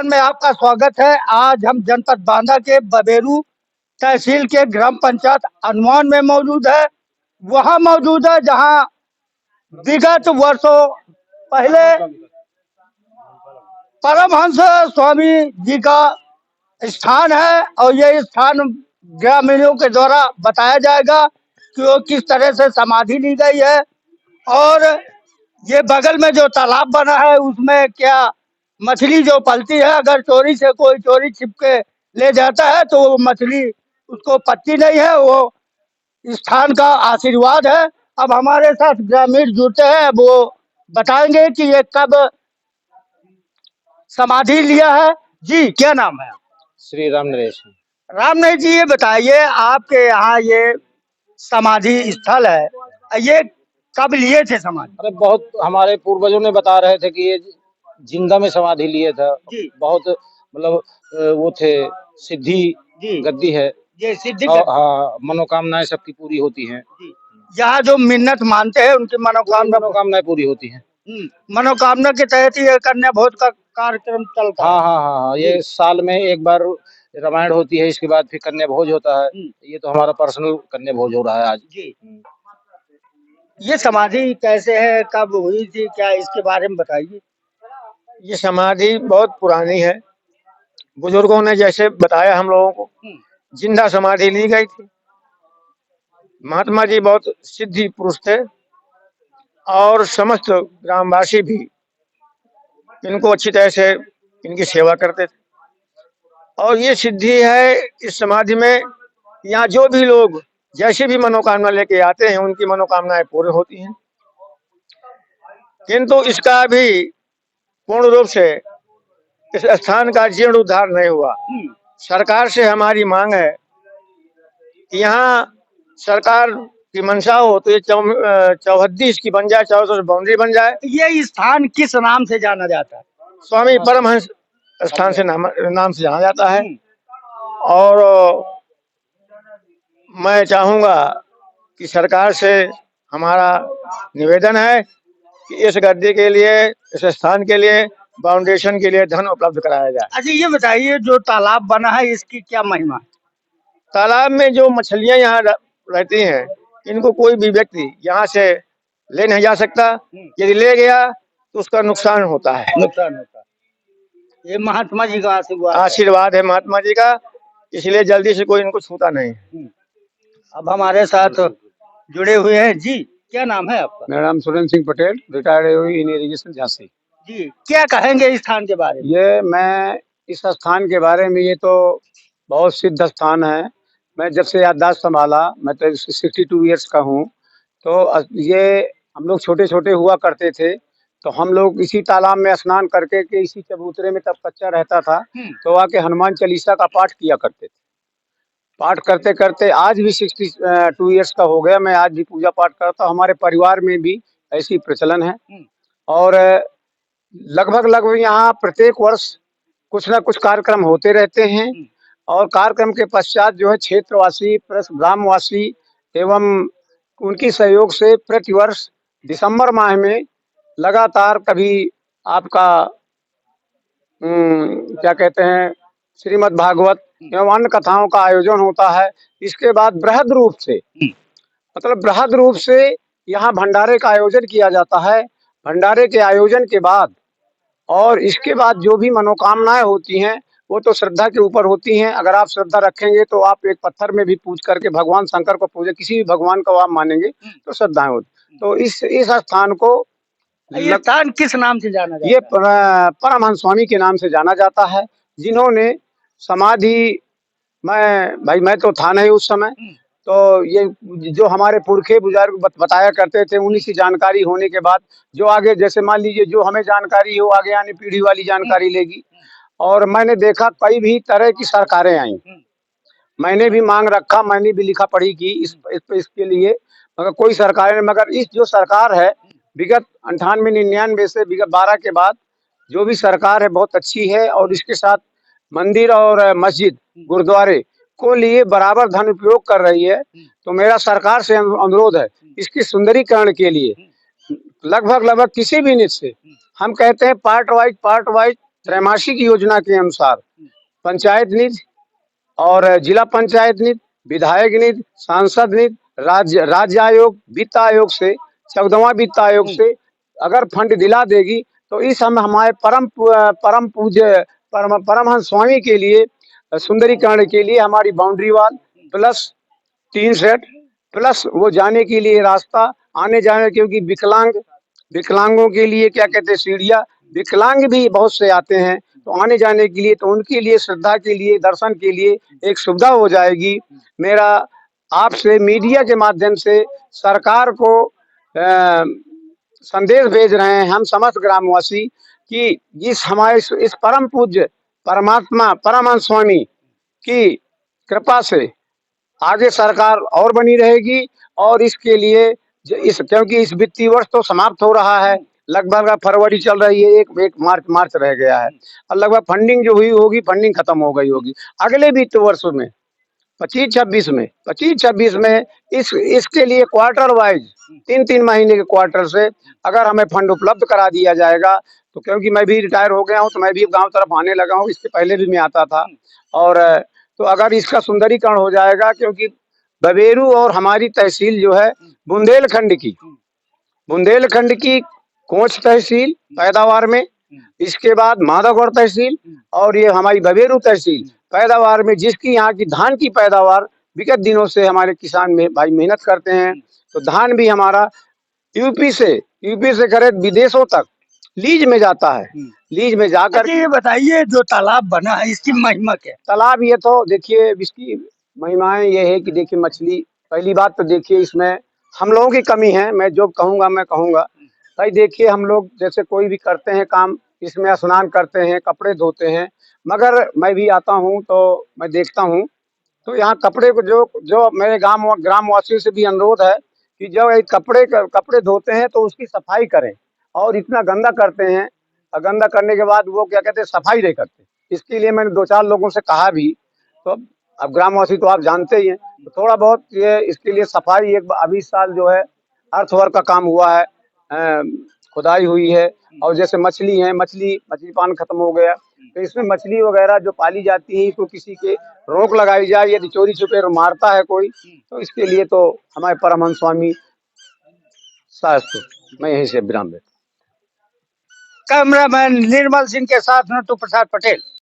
में आपका स्वागत है। आज हम जनपद बांदा के बबेरू तहसील के ग्राम पंचायत अनुमान में मौजूद है। वहां मौजूद है जहां विगत वर्षों पहले परमहंस स्वामी जी का स्थान है और ये स्थान ग्रामीणों के द्वारा बताया जाएगा कि वो किस तरह से समाधि ली गई है। और ये बगल में जो तालाब बना है उसमें क्या मछली जो पलती है, अगर चोरी से कोई चोरी छिप के ले जाता है तो वो मछली उसको पत्ती नहीं है, वो स्थान का आशीर्वाद है। अब हमारे साथ ग्रामीण जुड़ते हैं, अब वो बताएंगे कि ये कब समाधि लिया है। जी क्या नाम है? श्री राम नरेश। राम नहीं जी, ये बताइए आपके यहाँ ये समाधि स्थल है, ये कब लिए थे समाधि? अरे बहुत हमारे पूर्वजों ने बता रहे थे कि ये जिंदा में समाधि लिए था। जी। बहुत मतलब वो थे सिद्धि जी। गद्दी है। ये सिद्धि और हाँ, मनोकामनाएं सबकी पूरी होती हैं। यहाँ जो मिन्नत मानते हैं उनकी मनोकामनाएं पूरी होती हैं। मनोकामना के तहत ये कन्या भोज का कार्यक्रम चलता है। हाँ, ये साल में एक बार रामायण होती है, इसके बाद फिर कन्या भोज होता है। ये तो हमारा पर्सनल कन्या भोज हो रहा है आज। जी। ये समाधि कैसे है, कब हुई थी, क्या इसके बारे में बताइए। ये समाधि बहुत पुरानी है। बुजुर्गों ने जैसे बताया हम लोगों को, जिंदा समाधि ली गई थी। महात्मा जी बहुत सिद्धि पुरुष थे और समस्त ग्रामवासी भी इनको अच्छी तरह से इनकी सेवा करते थे। और ये सिद्धि है इस समाधि में। यहाँ जो भी लोग जैसी भी मनोकामना लेके आते हैं उनकी मनोकामनाएं पूरी होती हैं। किंतु इसका भी पूर्ण रूप से इस स्थान का जीर्णोद्धार नहीं हुआ। सरकार से हमारी मांग है कि यहाँ सरकार की मंशा हो तो ये चौहद्दी इसकी बन जाए, 400 बाउंड्री बन जाए। ये स्थान किस नाम से जाना जाता है? स्वामी परमहंस स्थान से नाम से जाना जाता है। और मैं चाहूंगा कि सरकार से हमारा निवेदन है कि इस गद्दी के लिए, इस स्थान के लिए, फाउंडेशन के लिए धन उपलब्ध कराया जाए। अच्छा ये बताइए, जो तालाब बना है इसकी क्या महिमा? तालाब में जो मछलियां यहाँ रहती हैं, इनको कोई भी व्यक्ति यहाँ से ले नहीं जा सकता। यदि ले गया तो उसका नुकसान होता है। ये महात्मा जी का आशीर्वाद है महात्मा जी का, इसलिए जल्दी से कोई इनको छूता नहीं है। अब हमारे साथ जुड़े हुए हैं। जी क्या नाम है आपका? मेरा नाम Surendra Singh Patel, retired in irrigation Jhansi. जी क्या कहेंगे इस स्थान के बारे में? ये मैं इस स्थान के बारे में, ये तो बहुत सिद्ध स्थान है। मैं जब से याददाश्त संभाला, मैं तो 62 ईयर्स का हूँ। तो ये हम लोग छोटे छोटे हुआ करते थे, तो हम लोग इसी तालाब में स्नान करके के इसी चबूतरे में, तब कच्चा रहता था, तो आके हनुमान चालीसा का पाठ किया करते थे। पाठ करते करते आज भी 62 ईयर्स का हो गया, मैं आज भी पूजा पाठ करता हूँ। हमारे परिवार में भी ऐसी प्रचलन है। और लगभग यहाँ प्रत्येक वर्ष कुछ ना कुछ कार्यक्रम होते रहते हैं। और कार्यक्रम के पश्चात जो है क्षेत्रवासी प्लस ग्रामवासी एवं उनकी सहयोग से प्रतिवर्ष दिसंबर माह में लगातार कभी आपका क्या कहते हैं, श्रीमद् भागवत एवं अन्य कथाओं का आयोजन होता है। इसके बाद बृहद रूप से, मतलब बृहद रूप से यहाँ भंडारे का आयोजन किया जाता है। भंडारे के आयोजन के बाद और इसके बाद जो भी मनोकामनाएं होती हैं वो तो श्रद्धा के ऊपर होती हैं। अगर आप श्रद्धा रखेंगे तो आप एक पत्थर में भी पूज करके भगवान शंकर को पूजे, किसी भी भगवान को आप मानेंगे तो श्रद्धाएं होती। तो इस स्थान को, ये स्थान किस नाम से जाना जाता है? ये परमहंस स्वामी के नाम से जाना जाता है, जिन्होंने समाधि, मैं तो था नहीं उस समय, तो ये जो हमारे पुरखे बुजुर्ग बताया करते थे, उन्हीं की जानकारी होने के बाद जो आगे, जैसे मान लीजिए जो हमें जानकारी हो, आगे आने पीढ़ी वाली जानकारी लेगी। और मैंने देखा कई भी तरह की सरकारें आई, मैंने भी मांग रखा, मैंने भी लिखा पढ़ी की इसके लिए, मगर कोई सरकार, मगर इस जो सरकार है विगत 98-99 से विगत 12 के बाद जो भी सरकार है बहुत अच्छी है। और इसके साथ मंदिर और मस्जिद गुरुद्वारे को लिए बराबर धन उपयोग कर रही है। तो मेरा सरकार से अनुरोध है इसकी सुंदरीकरण के लिए लगभग किसी भी निधि से, हम कहते हैं पार्ट वाइज त्रैमासिक योजना के अनुसार पंचायत निधि और जिला पंचायत निधि, विधायक निधि, सांसद निधि, राज्य आयोग, वित्त आयोग से, 14वां वित्त आयोग से अगर फंड दिला देगी तो इस हम हमारे परम पूज्य परमहंस स्वामी के लिए सुंदरीकरण के लिए हमारी boundary wall plus 3 set plus वो जाने के लिए रास्ता, आने जाने, क्योंकि विकलांगों के लिए क्या कहते हैं सीढ़ियाँ, विकलांग भी बहुत से आते हैं तो आने जाने के लिए, तो उनके लिए श्रद्धा के लिए, दर्शन के लिए एक सुविधा हो जाएगी। मेरा आपसे मीडिया के माध्यम से सरकार को संदेश भेज रहे हैं हम समस्त ग्रामवासी कि इस हमारे इस परम पूज्य परमात्मा परमहंस स्वामी की कृपा से आगे सरकार और बनी रहेगी। और इसके लिए क्योंकि इस वित्तीय वर्ष तो समाप्त हो रहा है, लगभग फरवरी चल रही है, एक मार्च रह गया है और लगभग फंडिंग जो हुई होगी, फंडिंग खत्म हो गई होगी। अगले वित्त वर्ष में 25-26 में इसके लिए क्वार्टर वाइज 3-3 महीने के क्वार्टर से अगर हमें फंड उपलब्ध करा दिया जाएगा तो, क्योंकि मैं भी रिटायर हो गया हूँ तो मैं भी गांव तरफ आने लगा हूँ, इसके पहले भी मैं आता था। और तो अगर इसका सुंदरीकरण हो जाएगा, क्योंकि बबेरू और हमारी तहसील जो है बुंदेलखंड की कोंच तहसील पैदावार में, इसके बाद माधवगढ़ तहसील और ये हमारी बबेरू तहसील पैदावार में, जिसकी यहाँ की धान की पैदावार विगत दिनों से हमारे किसान में भाई मेहनत करते हैं, तो धान भी हमारा यूपी से करे विदेशों तक लीज में जाता है। लीज में जाकर अच्छा ये बताइए, जो तालाब बना है इसकी महिमा क्या है? तालाब, ये तो देखिए इसकी महिमाएं ये है कि देखिए मछली, पहली बात तो देखिए इसमें हम लोगों की कमी है, मैं जो कहूँगा मैं कहूँगा भाई, देखिए हम लोग जैसे कोई भी करते हैं काम, इसमें स्नान करते हैं, कपड़े धोते हैं, मगर मैं भी आता हूँ तो मैं देखता हूँ तो यहाँ कपड़े को जो मेरे ग्रामवासियों से भी अनुरोध है कि जब एक कपड़े धोते हैं तो उसकी सफाई करें, और इतना गंदा करते हैं और गंदा करने के बाद वो क्या कहते हैं सफाई नहीं करते। इसके लिए मैंने 2-4 लोगों से कहा भी, तो अब ग्रामवासी तो आप जानते ही हैं, तो थोड़ा बहुत ये इसके लिए सफाई, एक अभी इस साल जो है अर्थवर्क का काम हुआ है, खुदाई हुई है, और जैसे मछली पालन खत्म हो गया, तो इसमें मछली वगैरह जो पाली जाती है इसको किसी के रोक लगाई जाए, यदि चोरी छुपे मारता है कोई, तो इसके लिए तो हमारे परमहंस स्वामी शास्त्र। मैं यहीं से विराम देता हूं। कैमरामैन निर्मल सिंह के साथ नटू प्रसाद पटेल।